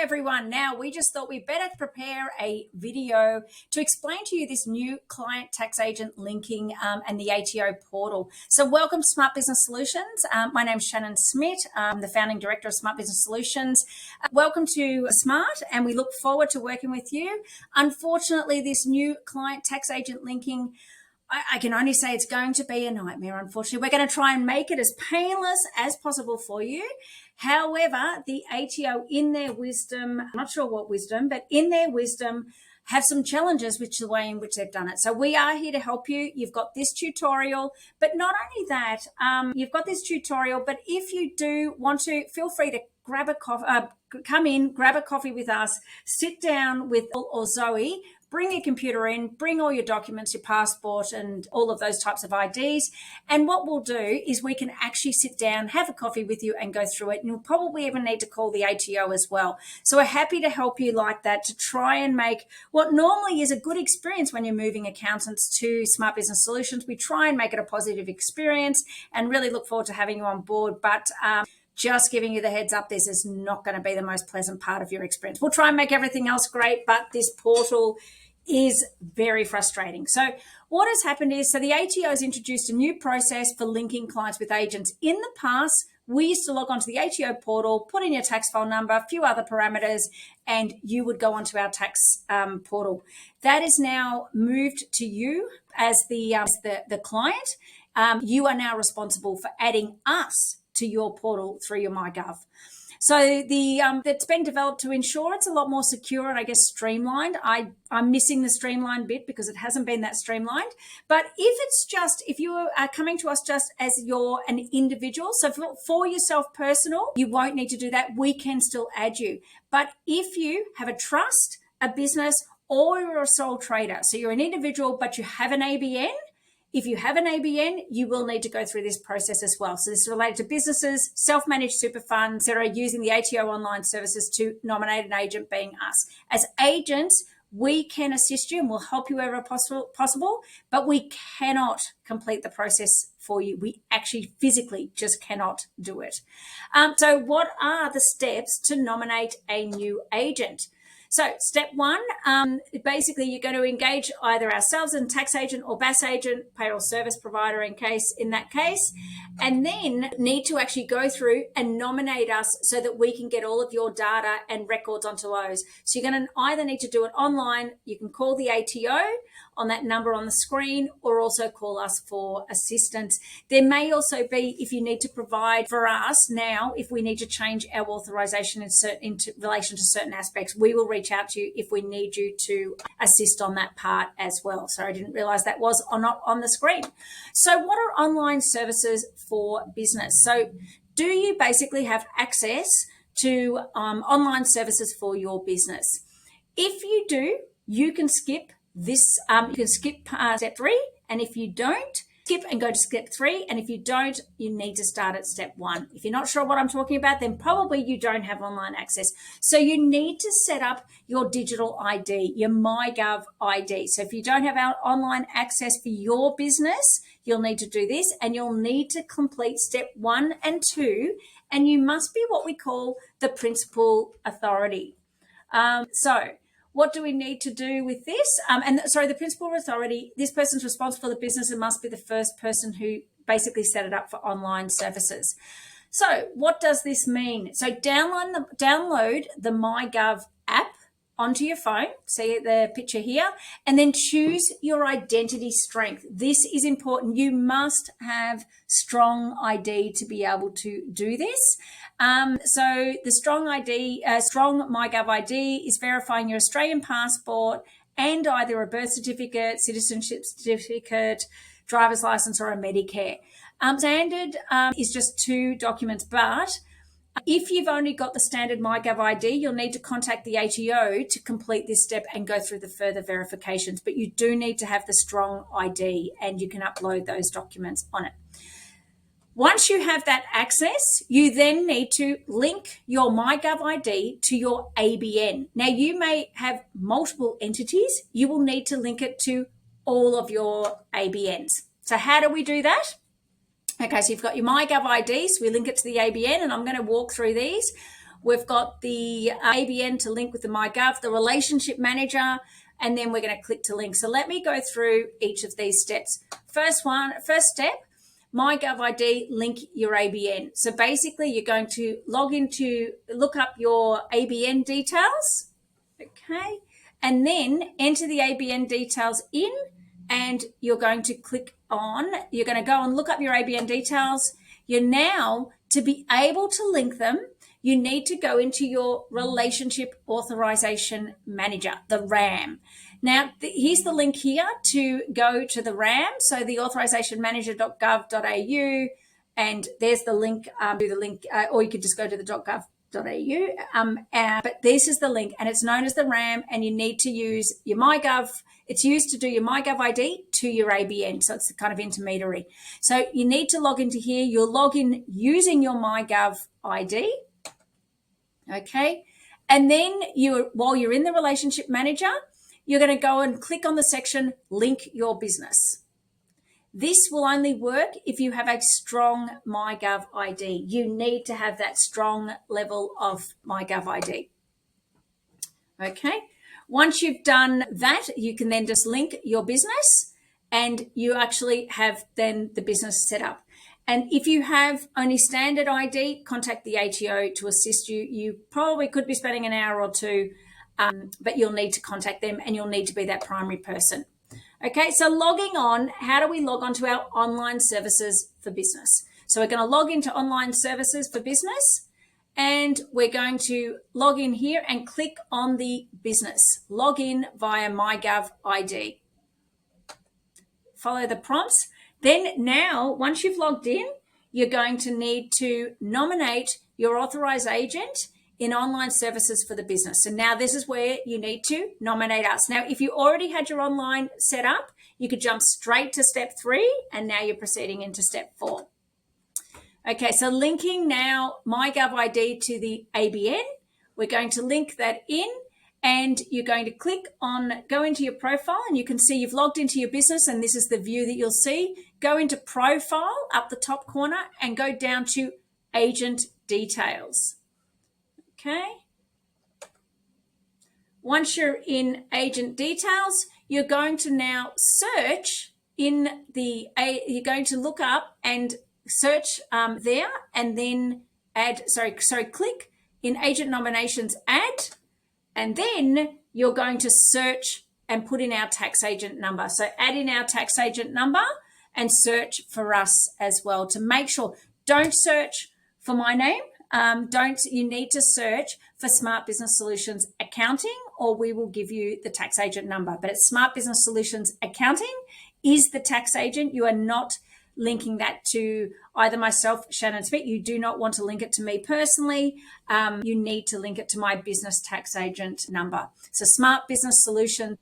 everyone. Now, we just thought we'd better prepare a video to explain to you this new client tax agent linking and the ATO portal. So welcome to Smart Business Solutions. My name's Shannon Smith. I'm the founding director of Smart Business Solutions. Welcome to Smart, and we look forward to working with you. Unfortunately, this new client tax agent linking, I can only say it's going to be a nightmare, unfortunately. We're going to try and make it as painless as possible for you. However, the ATO, in their wisdom, I'm not sure what wisdom, but in their wisdom, have some challenges, which is the way in which they've done it. So we are here to help you. You've got this tutorial, but not only that, you've got this tutorial, but if you do want to, feel free to grab a coffee, come in, grab a coffee with us, sit down with or Zoe, bring your computer in, bring all your documents, your passport, and all of those types of IDs. And what we'll do is we can actually sit down, have a coffee with you and go through it. And you'll probably even need to call the ATO as well. So we're happy to help you like that to try and make what normally is a good experience when you're moving accountants to Smart Business Solutions. We try and make it a positive experience and really look forward to having you on board. But just giving you the heads up, this is not going to be the most pleasant part of your experience. We'll try and make everything else great, but this portal is very frustrating. So what has happened is, the ATO has introduced a new process for linking clients with agents. In the past, we used to log onto the ATO portal, put in your tax file number, a few other parameters, and you would go onto our tax portal. That is now moved to you as the client. You are now responsible for adding us to your portal through your MyGov. So that's been developed to ensure it's a lot more secure and I guess streamlined. I'm missing the streamlined bit because it hasn't been that streamlined. But if you are coming to us just as you're an individual, so for yourself personal, you won't need to do that. We can still add you. But if you have a trust, a business, or you're a sole trader, so you're an individual but you have an ABN, if you have an ABN, you will need to go through this process as well. So this is related to businesses, self-managed super funds that are using the ATO online services to nominate an agent, being us. As agents, we can assist you and we'll help you wherever possible, but we cannot complete the process for you. We actually physically just cannot do it. So what are the steps to nominate a new agent? So step one, basically you're going to engage either ourselves and tax agent or BAS agent, payroll service provider in that case, and then need to actually go through and nominate us so that we can get all of your data and records onto those. So you're going to either need to do it online. You can call the ATO on that number on the screen, or also call us for assistance. There may also be, if you need to provide for us now, if we need to change our authorization in relation to certain aspects, we will reach out to you if we need you to assist on that part as well. Sorry, I didn't realize that was not on the screen. So what are online services for business? So do you basically have access to online services for your business? If you do, you can skip this, you can skip step 3, and if you don't, skip and go to step 3, and if you don't, you need to start at step 1. If you're not sure what I'm talking about, then probably you don't have online access. So you need to set up your digital ID, your MyGov ID. So if you don't have our online access for your business, you'll need to do this, and you'll need to complete step 1 and 2, and you must be what we call the principal authority. So what do we need to do with this? The principal authority, this person's responsible for the business and must be the first person who basically set it up for online services. So what does this mean? So download the MyGov app onto your phone, see the picture here, and then choose your identity strength. This is important. You must have strong ID to be able to do this. So the strong MyGov ID is verifying your Australian passport and either a birth certificate, citizenship certificate, driver's license, or a Medicare. Standard is just 2 documents, but if you've only got the standard MyGov ID, you'll need to contact the ATO to complete this step and go through the further verifications. But you do need to have the strong ID, and you can upload those documents on it. Once you have that access, you then need to link your MyGov ID to your ABN. Now, you may have multiple entities. You will need to link it to all of your ABNs. So how do we do that? Okay, so you've got your MyGov ID, so we link it to the ABN, and I'm going to walk through these. We've got the ABN to link with the MyGov, the relationship manager, and then we're going to click to link. So let me go through each of these steps. First step, MyGov ID, link your ABN. So basically you're going to look up your ABN details, okay, and then enter the ABN details in, and you're going to you're going to go and look up your ABN details. You're now, to be able to link them, you need to go into your Relationship Authorization Manager, the RAM. Now, here's the link here to go to the RAM, so the authorizationmanager.gov.au, and there's the link, or you could just go to the .gov.au, but this is the link, and it's known as the RAM, and you need to use your MyGov. It's used to do your MyGov ID to your ABN, so it's the kind of intermediary. So you need to log into here. You'll log in using your MyGov ID, okay? And then while you're in the Relationship Manager, you're going to go and click on the section Link Your Business. This will only work if you have a strong MyGov ID. You need to have that strong level of MyGov ID. Okay. Once you've done that, you can then just link your business, and you actually have then the business set up. And if you have only standard ID, contact the ATO to assist you. You probably could be spending an hour or two, but you'll need to contact them, and you'll need to be that primary person. Okay, so logging on, how do we log on to our online services for business? So we're going to log into online services for business, and we're going to log in here and click on the business. Log in via MyGov ID. Follow the prompts. Then now, once you've logged in, you're going to need to nominate your authorized agent in online services for the business. So now this is where you need to nominate us. Now, if you already had your online set up, you could jump straight to step 3, and now you're proceeding into step 4. Okay, so linking now MyGov ID to the ABN. We're going to link that in, and you're going to go into your profile, and you can see you've logged into your business, and this is the view that you'll see. Go into profile up the top corner and go down to agent details. Okay. Once you're in agent details, you're going to now search you're going to look up and search there, and then click in agent nominations, add, and then you're going to search and put in our tax agent number. So add in our tax agent number and search for us as well to make sure. Don't search for my name. You need to search for Smart Business Solutions Accounting, or we will give you the tax agent number. But it's Smart Business Solutions Accounting is the tax agent. You are not linking that to either myself, Shannon Smith. You do not want to link it to me personally. You need to link it to my business tax agent number. So Smart Business Solutions.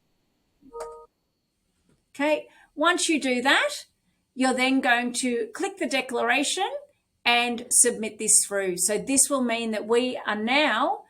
Okay. Once you do that, you're then going to click the declaration and submit this through. So this will mean that we are now,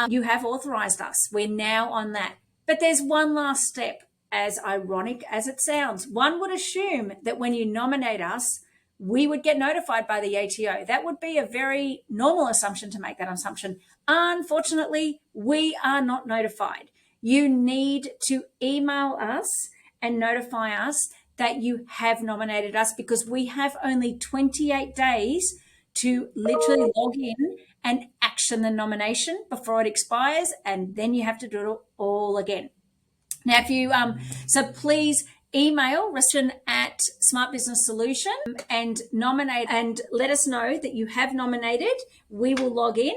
you have authorized us. We're now on that. But there's one last step, as ironic as it sounds. One would assume that when you nominate us, we would get notified by the ATO. That would be a very normal assumption to make that assumption. Unfortunately, we are not notified. You need to email us and notify us that you have nominated us, because we have only 28 days to literally log in and action the nomination before it expires, and then you have to do it all again. Now, if you so please email Rustin at Smart Business Solution and nominate, and let us know that you have nominated. We will log in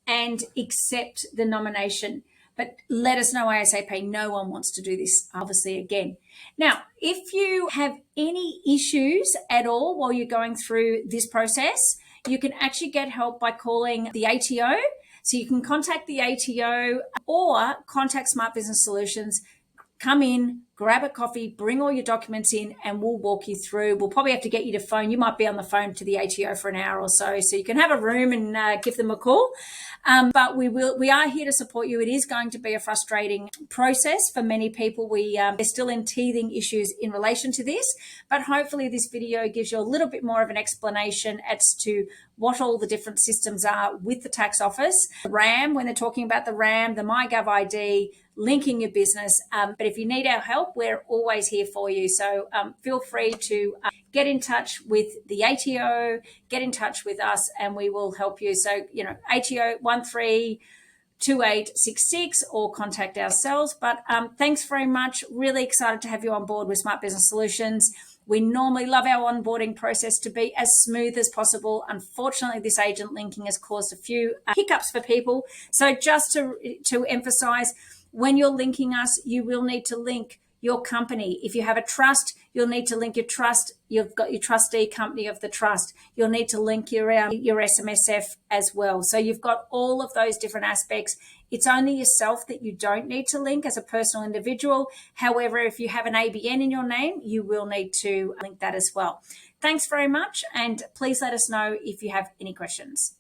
and accept the nomination. But let us know ASAP. No one wants to do this, obviously, again. Now, if you have any issues at all while you're going through this process, you can actually get help by calling the ATO. So you can contact the ATO or contact Smart Business Solutions. Come in, grab a coffee, bring all your documents in, and we'll walk you through. We'll probably have to get you to phone. You might be on the phone to the ATO for an hour or so you can have a room and give them a call. But we are here to support you. It is going to be a frustrating process for many people. They're still in teething issues in relation to this, but hopefully this video gives you a little bit more of an explanation as to what all the different systems are with the tax office. The RAM, when they're talking about the RAM, the MyGov ID, linking your business. But if you need our help, we're always here for you. So feel free to get in touch with the ATO, get in touch with us, and we will help you. So, ATO 132866 or contact ourselves. But thanks very much. Really excited to have you on board with Smart Business Solutions. We normally love our onboarding process to be as smooth as possible. Unfortunately, this agent linking has caused a few hiccups for people. So just to emphasize, when you're linking us, you will need to link your company. If you have a trust, you'll need to link your trust. You've got your trustee company of the trust. You'll need to link your SMSF as well. So you've got all of those different aspects. It's only yourself that you don't need to link as a personal individual. However, if you have an ABN in your name, you will need to link that as well. Thanks very much, and please let us know if you have any questions.